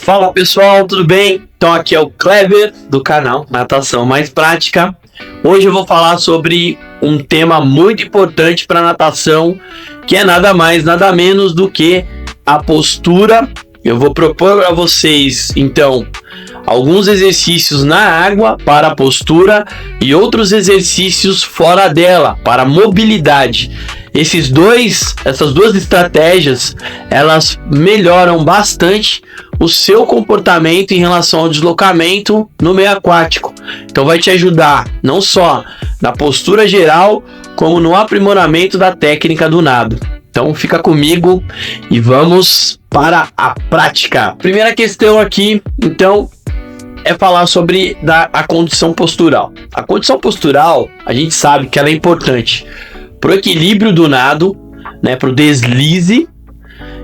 Fala pessoal, tudo bem? Então aqui é o Kleber do canal Natação Mais Prática. Hoje eu vou falar sobre um tema muito importante para natação, que é nada mais, nada menos do que a postura. Eu vou propor a vocês então alguns exercícios na água para a postura e outros exercícios fora dela para mobilidade. Essas duas estratégias, elas melhoram bastante o seu comportamento em relação ao deslocamento no meio aquático. Então vai te ajudar não só na postura geral, como no aprimoramento da técnica do nado. Então fica comigo e vamos para a prática. Primeira questão aqui, então, é falar sobre a condição postural. A condição postural, a gente sabe que ela é importante para o equilíbrio do nado, né, para o deslize,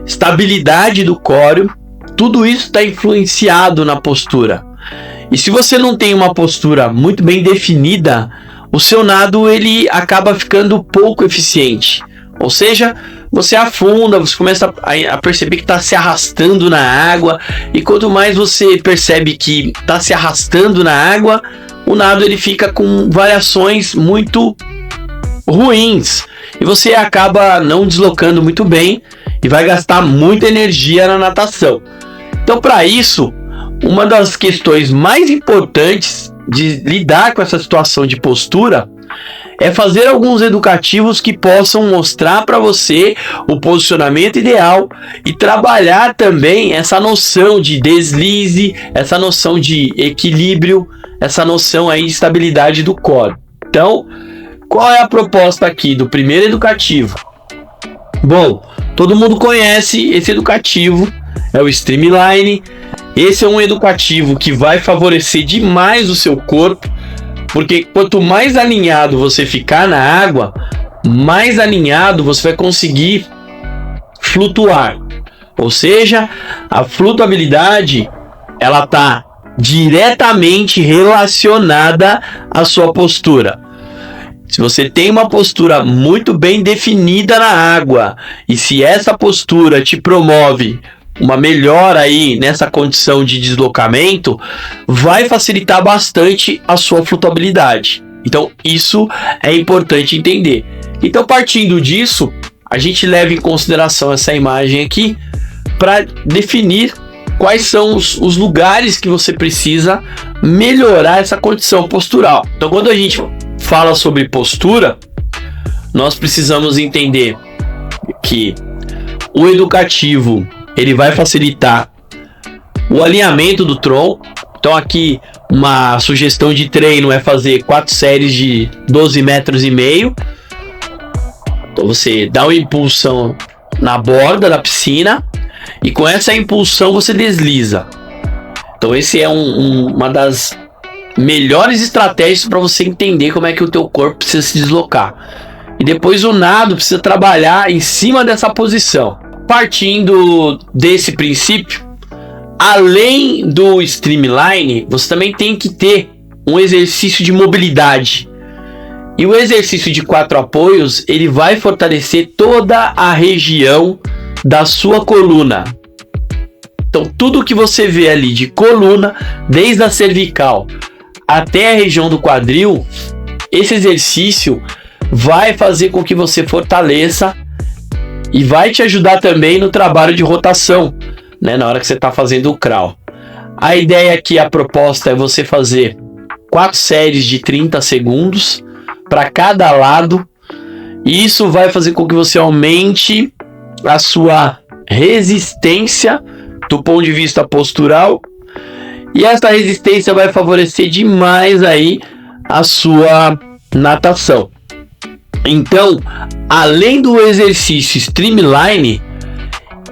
estabilidade do córeo. Tudo isso está influenciado na postura. E se você não tem uma postura muito bem definida, o seu nado ele acaba ficando pouco eficiente. Ou seja, você afunda, você começa a perceber que está se arrastando na água. E quanto mais você percebe que está se arrastando na água, o nado ele fica com variações muito ruins. E você acaba não deslocando muito bem e vai gastar muita energia na natação. Então, para isso, uma das questões mais importantes de lidar com essa situação de postura é fazer alguns educativos que possam mostrar para você o posicionamento ideal e trabalhar também essa noção de deslize, essa noção de equilíbrio, essa noção aí de estabilidade do core. Então, qual é a proposta aqui do primeiro educativo? Bom, todo mundo conhece esse educativo, é o Streamline. Esse é um educativo que vai favorecer demais o seu corpo, porque quanto mais alinhado você ficar na água, mais alinhado você vai conseguir flutuar. Ou seja, a flutuabilidade ela está diretamente relacionada à sua postura. Se você tem uma postura muito bem definida na água, e se essa postura te promove uma melhora aí nessa condição de deslocamento, vai facilitar bastante a sua flutuabilidade. Então isso é importante entender. Então, partindo disso, a gente leva em consideração essa imagem aqui para definir quais são os lugares que você precisa melhorar essa condição postural. Então, quando a gente fala sobre postura, nós precisamos entender que o educativo ele vai facilitar o alinhamento do tronco. Então aqui uma sugestão de treino é fazer 4 séries de 12,5 metros. Então você dá uma impulsão na borda da piscina e com essa impulsão você desliza. Então esse é uma das melhores estratégias para você entender como é que o teu corpo precisa se deslocar. E depois o nado precisa trabalhar em cima dessa posição. Partindo desse princípio, além do Streamline, você também tem que ter um exercício de mobilidade. E o exercício de 4 apoios, ele vai fortalecer toda a região da sua coluna. Então, tudo que você vê ali de coluna, desde a cervical até a região do quadril, esse exercício vai fazer com que você fortaleça e vai te ajudar também no trabalho de rotação, né, na hora que você está fazendo o crawl. A ideia aqui, a proposta é você fazer 4 séries de 30 segundos para cada lado. E isso vai fazer com que você aumente a sua resistência do ponto de vista postural. E essa resistência vai favorecer demais aí a sua natação. Então, além do exercício Streamline,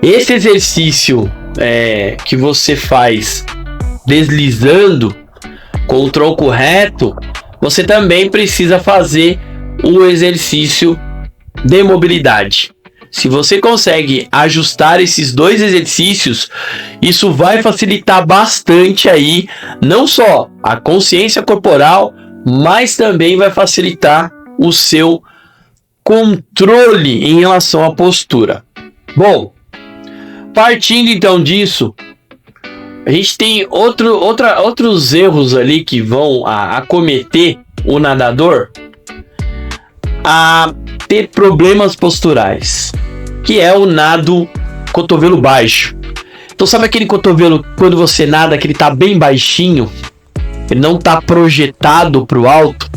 esse exercício que você faz deslizando com o tronco reto, você também precisa fazer o exercício de mobilidade. Se você consegue ajustar esses 2 exercícios, isso vai facilitar bastante aí, não só a consciência corporal, mas também vai facilitar o seu controle em relação à postura. Bom, partindo então disso, a gente tem outros erros ali que vão acometer o nadador a ter problemas posturais, que é o nado cotovelo baixo. Então sabe aquele cotovelo quando você nada que ele tá bem baixinho, ele não tá projetado para o alto?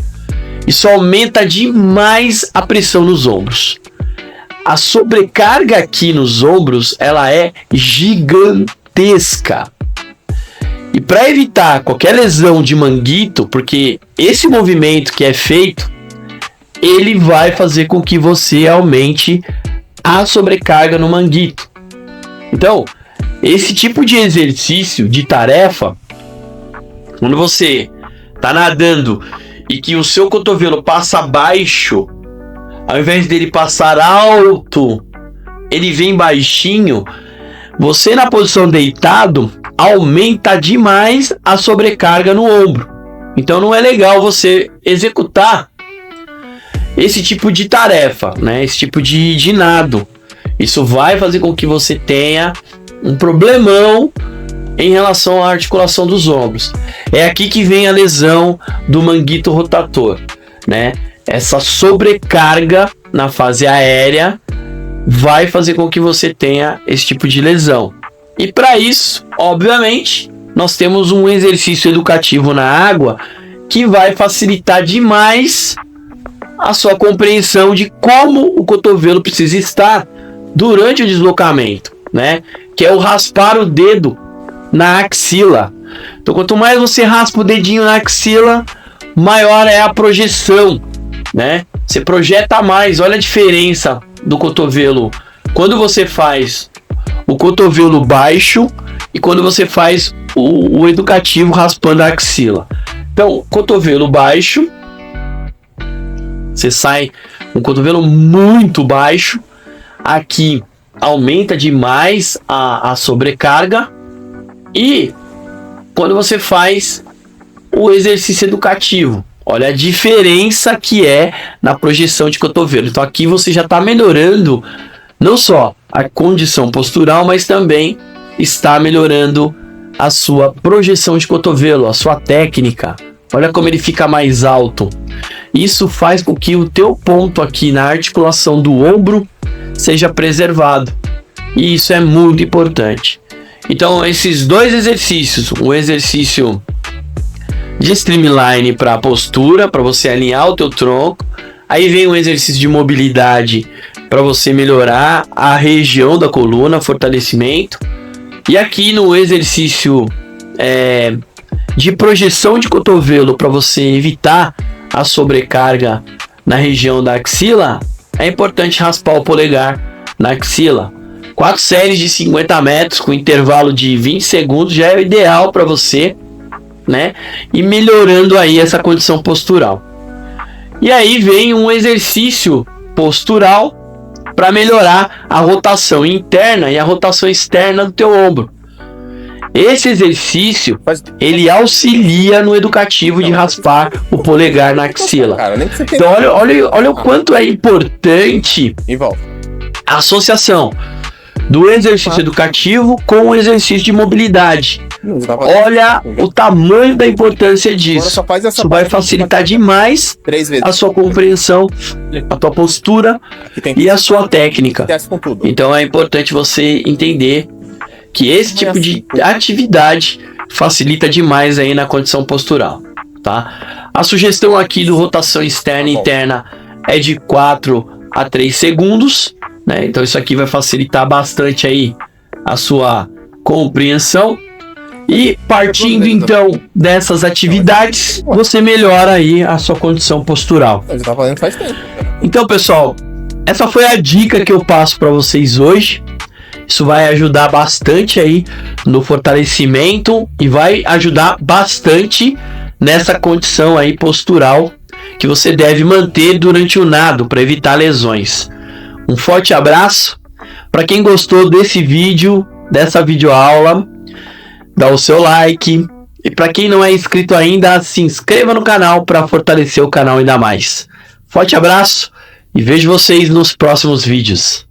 Isso aumenta demais a pressão nos ombros. A sobrecarga aqui nos ombros, ela é gigantesca. E para evitar qualquer lesão de manguito, porque esse movimento que é feito, ele vai fazer com que você aumente a sobrecarga no manguito. Então, esse tipo de exercício, de tarefa, quando você tá nadando e que o seu cotovelo passa baixo, ao invés dele passar alto, ele vem baixinho, você na posição deitado aumenta demais a sobrecarga no ombro. Então não é legal você executar esse tipo de tarefa, né? Esse tipo de nado. Isso vai fazer com que você tenha um problemão em relação à articulação dos ombros. É aqui que vem a lesão do manguito rotator, né? Essa sobrecarga na fase aérea vai fazer com que você tenha esse tipo de lesão. E para isso, obviamente, nós temos um exercício educativo na água que vai facilitar demais a sua compreensão de como o cotovelo precisa estar durante o deslocamento, né? Que é o raspar o dedo na axila. Então, quanto mais você raspa o dedinho na axila, maior é a projeção, né? Você projeta mais. Olha a diferença do cotovelo quando você faz o cotovelo baixo e quando você faz o educativo raspando a axila. Então, cotovelo baixo, você sai um cotovelo muito baixo. Aqui aumenta demais a sobrecarga. E quando você faz o exercício educativo, olha a diferença que é na projeção de cotovelo. Então aqui você já está melhorando não só a condição postural, mas também está melhorando a sua projeção de cotovelo, a sua técnica. Olha como ele fica mais alto. Isso faz com que o teu ponto aqui na articulação do ombro seja preservado. E isso é muito importante. Então esses dois exercícios, o exercício de streamline para a postura, para você alinhar o teu tronco. Aí vem um exercício de mobilidade para você melhorar a região da coluna, fortalecimento. E aqui no exercício de projeção de cotovelo para você evitar a sobrecarga na região da axila, é importante raspar o polegar na axila. 4 séries de 50 metros com intervalo de 20 segundos já é o ideal para você, né? E melhorando aí essa condição postural. E aí vem um exercício postural para melhorar a rotação interna e a rotação externa do teu ombro. Esse exercício, ele auxilia no educativo de raspar o polegar na axila. Então olha o quanto é importante a associação do exercício educativo com o exercício de mobilidade. Olha o tamanho da importância disso. Isso vai facilitar demais a sua compreensão, a tua postura e a sua técnica. Então é importante você entender que esse tipo de atividade facilita demais aí na condição postural, tá? A sugestão aqui do rotação externa e interna é de 4 a 3 segundos, né? Então isso aqui vai facilitar bastante aí a sua compreensão. E partindo então dessas atividades, você melhora aí a sua condição postural. Então, pessoal, essa foi a dica que eu passo para vocês hoje. Isso vai ajudar bastante aí no fortalecimento e vai ajudar bastante nessa condição aí postural que você deve manter durante o nado para evitar lesões. Um forte abraço. Para quem gostou desse vídeo, dessa videoaula, dá o seu like. E para quem não é inscrito ainda, se inscreva no canal para fortalecer o canal ainda mais. Forte abraço e vejo vocês nos próximos vídeos.